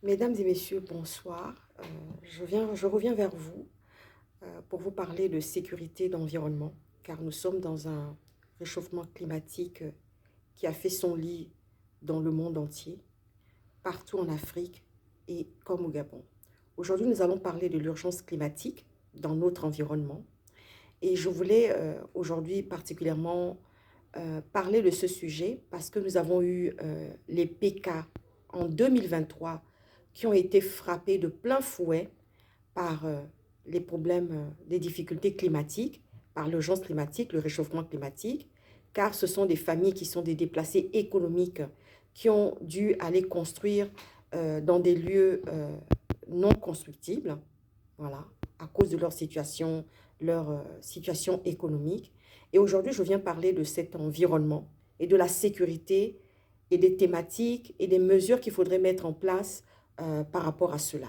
Mesdames et messieurs, bonsoir. Je reviens vers vous pour vous parler de sécurité d'environnement, car nous sommes dans un réchauffement climatique qui a fait son lit dans le monde entier, partout en Afrique et comme au Gabon. Aujourd'hui, nous allons parler de l'urgence climatique dans notre environnement. Et je voulais aujourd'hui particulièrement parler de ce sujet parce que nous avons eu les PK en 2023 qui ont été frappés de plein fouet par les problèmes, des difficultés climatiques, par l'urgence climatique, le réchauffement climatique, car ce sont des familles qui sont des déplacés économiques qui ont dû aller construire dans des lieux non constructibles, voilà, à cause de leur situation économique. Et aujourd'hui, je viens parler de cet environnement et de la sécurité et des thématiques et des mesures qu'il faudrait mettre en place par rapport à cela.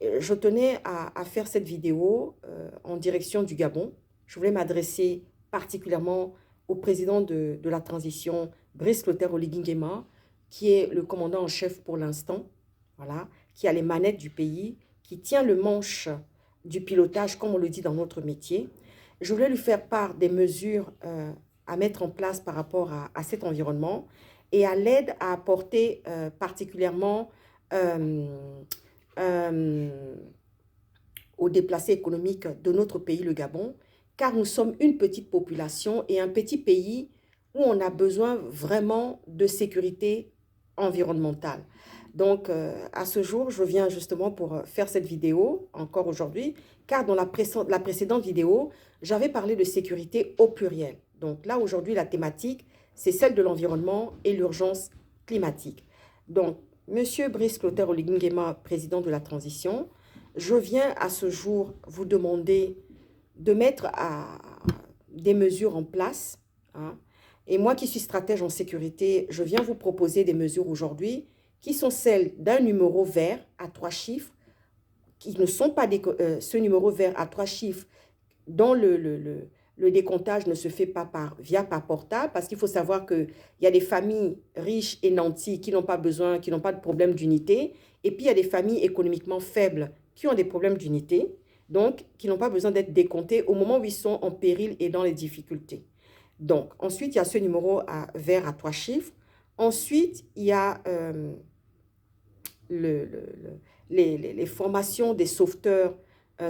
Je tenais à faire cette vidéo en direction du Gabon. Je voulais m'adresser particulièrement au président de la transition, Brice Clotaire Oligui Nguema, qui est le commandant en chef pour l'instant, voilà, qui a les manettes du pays, qui tient le manche du pilotage, comme on le dit dans notre métier. Je voulais lui faire part des mesures à mettre en place par rapport à cet environnement et à l'aide à apporter particulièrement euh, aux déplacés économiques de notre pays, le Gabon, car nous sommes une petite population et un petit pays où on a besoin vraiment de sécurité environnementale. Donc, à ce jour, je viens justement pour faire cette vidéo, encore aujourd'hui, car dans la précédente vidéo, j'avais parlé de sécurité au pluriel. Donc là, aujourd'hui, la thématique, c'est celle de l'environnement et l'urgence climatique. Donc, Monsieur Brice Clotaire Oligui Nguema, président de la transition, je viens à ce jour vous demander de mettre des mesures en place, hein. Et moi qui suis stratège en sécurité, je viens vous proposer des mesures aujourd'hui qui sont celles d'un numéro vert à 3 chiffres, qui ne sont pas ce numéro vert à 3 chiffres dont le décomptage ne se fait pas par portable, parce qu'il faut savoir qu'il y a des familles riches et nantis qui n'ont pas besoin, qui n'ont pas de problème d'unité, et puis il y a des familles économiquement faibles qui ont des problèmes d'unité, donc qui n'ont pas besoin d'être décomptés au moment où ils sont en péril et dans les difficultés. Donc, ensuite, il y a ce numéro vert à 3 chiffres. Ensuite, il y a le, le, les formations des sauveteurs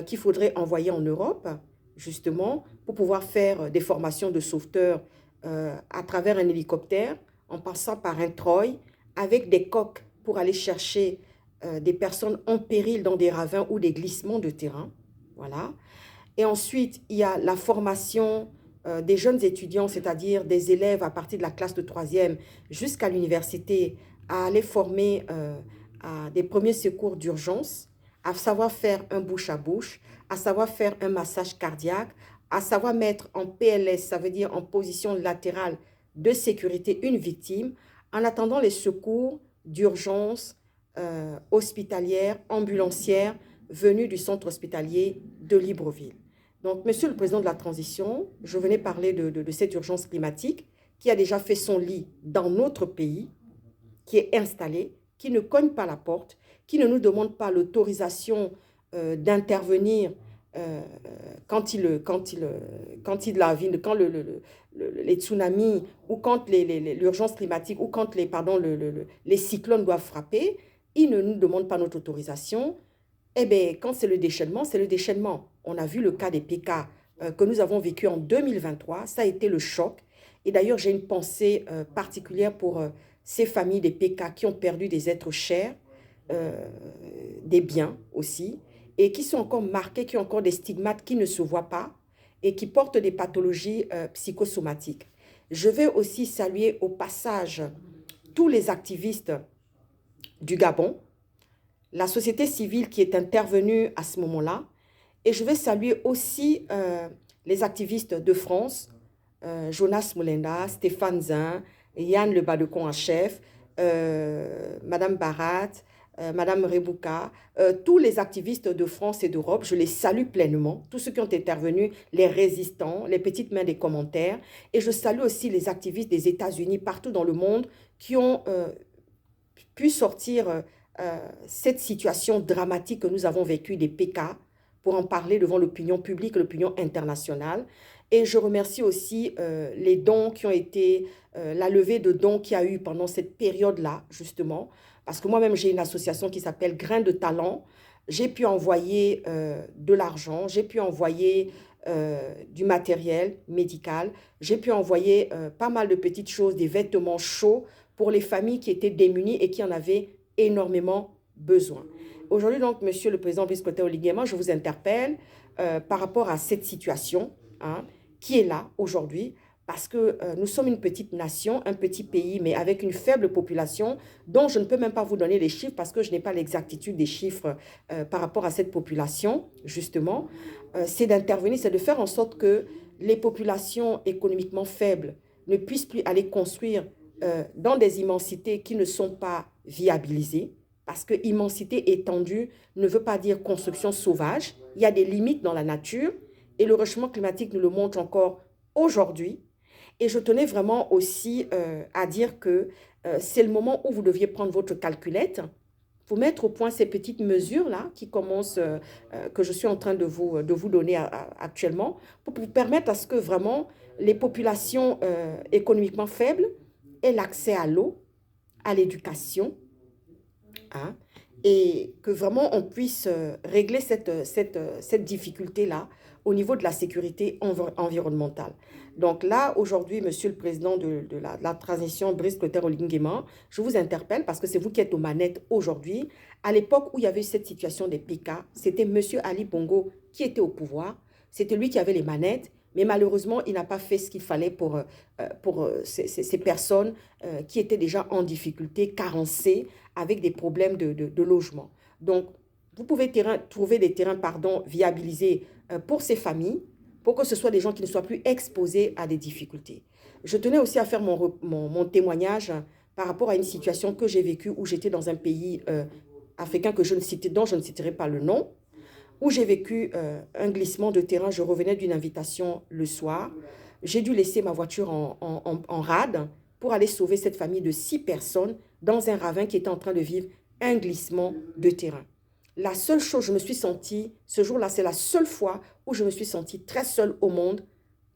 qu'il faudrait envoyer en Europe, justement, pour pouvoir faire des formations de sauveteurs à travers un hélicoptère, en passant par un Troy, avec des coques pour aller chercher des personnes en péril dans des ravins ou des glissements de terrain. Voilà. Et ensuite, il y a la formation des jeunes étudiants, c'est-à-dire des élèves à partir de la classe de 3e jusqu'à l'université, à aller former à des premiers secours d'urgence, à savoir faire un bouche à bouche, à savoir faire un massage cardiaque, à savoir mettre en PLS, ça veut dire en position latérale de sécurité, une victime, en attendant les secours d'urgence hospitalière, ambulancière, venus du centre hospitalier de Libreville. Donc, Monsieur le Président de la Transition, je venais parler de cette urgence climatique qui a déjà fait son lit dans notre pays, qui est installée, qui ne cogne pas la porte, qui ne nous demande pas l'autorisation d'intervenir quand les tsunamis ou quand l'urgence climatique ou quand les cyclones doivent frapper, ils ne nous demandent pas notre autorisation. Eh bien, quand c'est le déchaînement, c'est le déchaînement. On a vu le cas des PK que nous avons vécu en 2023. Ça a été le choc. Et d'ailleurs, j'ai une pensée particulière pour ces familles des PK qui ont perdu des êtres chers, euh, des biens aussi, et qui sont encore marqués, qui ont encore des stigmates qui ne se voient pas et qui portent des pathologies psychosomatiques. Je vais aussi saluer au passage tous les activistes du Gabon, la société civile qui est intervenue à ce moment-là. Et je vais saluer aussi les activistes de France, Jonas Moulenda, Stéphane Zin, Yann Le Badecon en chef, Madame Barat, Madame Rebouka, tous les activistes de France et d'Europe, je les salue pleinement, tous ceux qui ont intervenu, les résistants, les petites mains des commentaires. Et je salue aussi les activistes des États-Unis partout dans le monde qui ont pu sortir cette situation dramatique que nous avons vécue des PK, pour en parler devant l'opinion publique, l'opinion internationale. Et je remercie aussi les dons qui ont été, la levée de dons qu'il y a eu pendant cette période-là, justement, parce que moi-même, j'ai une association qui s'appelle Grains de Talent. J'ai pu envoyer de l'argent, j'ai pu envoyer du matériel médical, j'ai pu envoyer pas mal de petites choses, des vêtements chauds pour les familles qui étaient démunies et qui en avaient énormément besoin. Aujourd'hui, donc, Monsieur le Président Brice Clotaire Oligui Nguema, je vous interpelle par rapport à cette situation, hein, qui est là aujourd'hui, parce que nous sommes une petite nation, un petit pays, mais avec une faible population, dont je ne peux même pas vous donner les chiffres parce que je n'ai pas l'exactitude des chiffres par rapport à cette population, justement. C'est d'intervenir, c'est de faire en sorte que les populations économiquement faibles ne puissent plus aller construire dans des immensités qui ne sont pas viabilisées, parce que immensité étendue ne veut pas dire construction sauvage. Il y a des limites dans la nature et le réchauffement climatique nous le montre encore aujourd'hui. Et je tenais vraiment aussi à dire que c'est le moment où vous deviez prendre votre calculette, vous mettre au point ces petites mesures-là qui commencent, que je suis en train de vous donner actuellement, pour vous permettre à ce que vraiment les populations économiquement faibles aient l'accès à l'eau, à l'éducation, hein, et que vraiment on puisse régler cette difficulté-là au niveau de la sécurité environnementale. Donc là, aujourd'hui, Monsieur le Président de la transition, Brice Clotaire Oligui Nguema, je vous interpelle parce que c'est vous qui êtes aux manettes aujourd'hui. À l'époque où il y avait cette situation des PK, c'était Monsieur Ali Bongo qui était au pouvoir. C'était lui qui avait les manettes, mais malheureusement, il n'a pas fait ce qu'il fallait pour ces personnes qui étaient déjà en difficulté, carencées, avec des problèmes de logement. Donc, vous pouvez trouver des terrains viabilisés pour ces familles, pour que ce soit des gens qui ne soient plus exposés à des difficultés. Je tenais aussi à faire mon témoignage par rapport à une situation que j'ai vécue où j'étais dans un pays africain dont je ne citerai pas le nom, où j'ai vécu un glissement de terrain. Je revenais d'une invitation le soir. J'ai dû laisser ma voiture en rade pour aller sauver cette famille de 6 personnes dans un ravin qui était en train de vivre un glissement de terrain. La seule chose, je me suis sentie, ce jour-là, c'est la seule fois où je me suis sentie très seule au monde,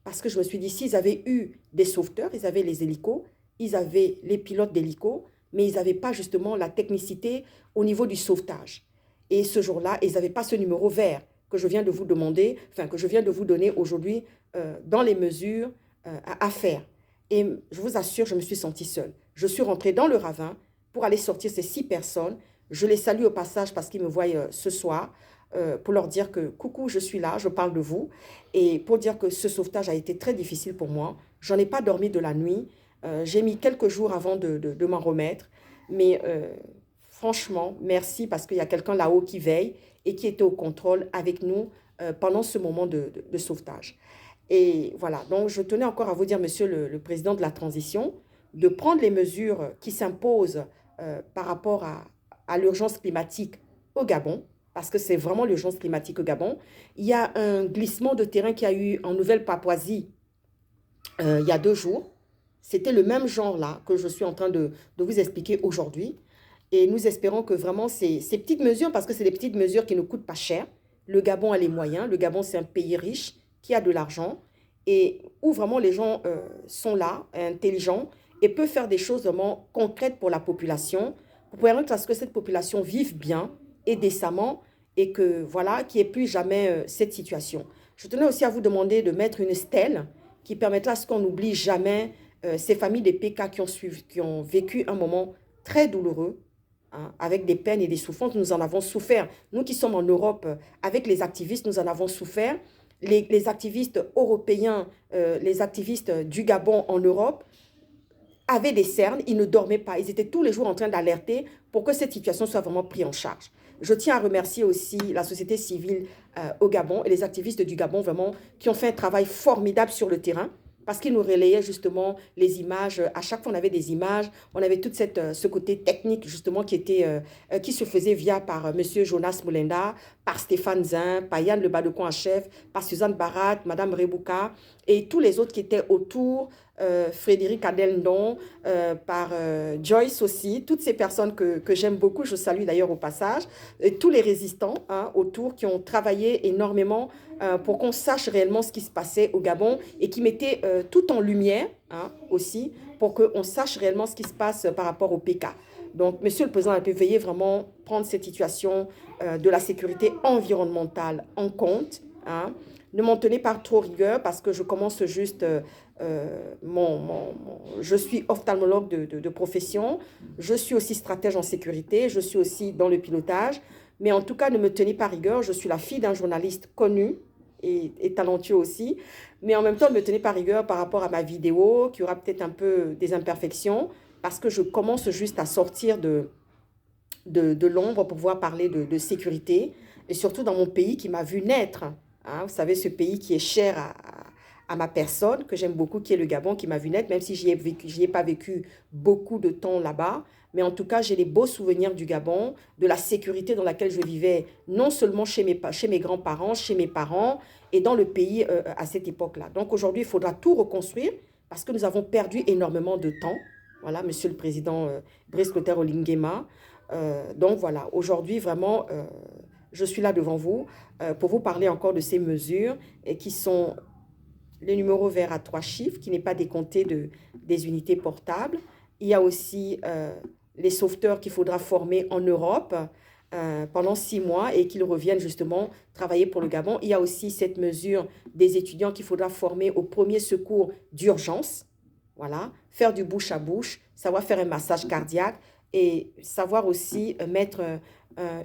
parce que je me suis dit, s'ils avaient eu des sauveteurs, ils avaient les hélicos, ils avaient les pilotes d'hélicos, mais ils n'avaient pas justement la technicité au niveau du sauvetage. Et ce jour-là, ils n'avaient pas ce numéro vert que je viens de vous demander, enfin que je viens de vous donner aujourd'hui dans les mesures à faire. Et je vous assure, je me suis sentie seule. Je suis rentrée dans le ravin pour aller sortir ces 6 personnes. Je les salue au passage parce qu'ils me voient ce soir pour leur dire que coucou, je suis là, je parle de vous. Et pour dire que ce sauvetage a été très difficile pour moi. J'en ai pas dormi de la nuit. J'ai mis quelques jours avant de m'en remettre. Mais franchement, merci parce qu'il y a quelqu'un là-haut qui veille et qui était au contrôle avec nous pendant ce moment de sauvetage. Et voilà, donc je tenais encore à vous dire, Monsieur le Président de la transition, de prendre les mesures qui s'imposent par rapport à l'urgence climatique au Gabon, parce que c'est vraiment l'urgence climatique au Gabon. Il y a un glissement de terrain qui a eu en Nouvelle-Papouasie il y a 2 jours. C'était le même genre là que je suis en train de vous expliquer aujourd'hui. Et nous espérons que vraiment ces petites mesures, parce que c'est des petites mesures qui ne coûtent pas cher, le Gabon a les moyens. Le Gabon, c'est un pays riche qui a de l'argent et où vraiment les gens sont là, intelligents, et peuvent faire des choses vraiment concrètes pour la population, pour permettre à ce que cette population vive bien et décemment et que voilà, qu'il n'y ait plus jamais cette situation. Je tenais aussi à vous demander de mettre une stèle qui permettra à ce qu'on n'oublie jamais ces familles des PK qui ont vécu un moment très douloureux, hein, avec des peines et des souffrances. Nous en avons souffert. Nous qui sommes en Europe, avec les activistes, nous en avons souffert. Les activistes européens, les activistes du Gabon en Europe, avaient des cernes, ils ne dormaient pas. Ils étaient tous les jours en train d'alerter pour que cette situation soit vraiment prise en charge. Je tiens à remercier aussi la société civile au Gabon et les activistes du Gabon vraiment qui ont fait un travail formidable sur le terrain parce qu'ils nous relayaient justement les images. À chaque fois, on avait des images. On avait tout ce côté technique justement qui se faisait par M. Jonas Moulenda, par Stéphane Zin, par Yann Le Badecon en chef, par Suzanne Barat, Mme Rebouka et tous les autres qui étaient autour Frédéric Adeldon, par Joyce aussi, toutes ces personnes que j'aime beaucoup, je salue d'ailleurs au passage, et tous les résistants hein, autour qui ont travaillé énormément pour qu'on sache réellement ce qui se passait au Gabon et qui mettaient tout en lumière hein, aussi pour qu'on sache réellement ce qui se passe par rapport au PK. Donc, Monsieur le Président, peut veuillez vraiment prendre cette situation de la sécurité environnementale en compte. Hein. Ne m'en tenez pas trop rigueur parce que je commence juste, je suis ophtalmologue de profession, je suis aussi stratège en sécurité, je suis aussi dans le pilotage, mais en tout cas, ne me tenez pas rigueur, je suis la fille d'un journaliste connu et talentueux aussi, mais en même temps, ne me tenez pas rigueur par rapport à ma vidéo qui aura peut-être un peu des imperfections parce que je commence juste à sortir de l'ombre pour pouvoir parler de sécurité et surtout dans mon pays qui m'a vu naître. Hein, vous savez, ce pays qui est cher à ma personne, que j'aime beaucoup, qui est le Gabon, qui m'a vu naître, même si je n'y ai pas vécu beaucoup de temps là-bas. Mais en tout cas, j'ai les beaux souvenirs du Gabon, de la sécurité dans laquelle je vivais, non seulement chez mes grands-parents, chez mes parents et dans le pays à cette époque-là. Donc aujourd'hui, il faudra tout reconstruire parce que nous avons perdu énormément de temps. Voilà, Monsieur le Président Brice Clotaire Olinguema. Donc voilà, aujourd'hui, vraiment, je suis là devant vous pour vous parler encore de ces mesures et qui sont les numéros verts à 3 chiffres, qui n'est pas décompté des unités portables. Il y a aussi les sauveteurs qu'il faudra former en Europe pendant 6 mois et qu'ils reviennent justement travailler pour le Gabon. Il y a aussi cette mesure des étudiants qu'il faudra former au premier secours d'urgence. Voilà, faire du bouche à bouche, savoir faire un massage cardiaque et savoir aussi mettre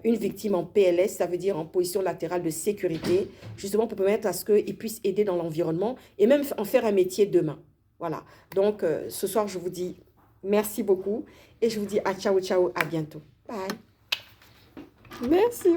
une victime en PLS, ça veut dire en position latérale de sécurité, justement pour permettre à ce qu'il puisse aider dans l'environnement et même en faire un métier demain. Voilà, donc ce soir, je vous dis merci beaucoup et je vous dis à ciao, ciao, à bientôt. Bye. Merci.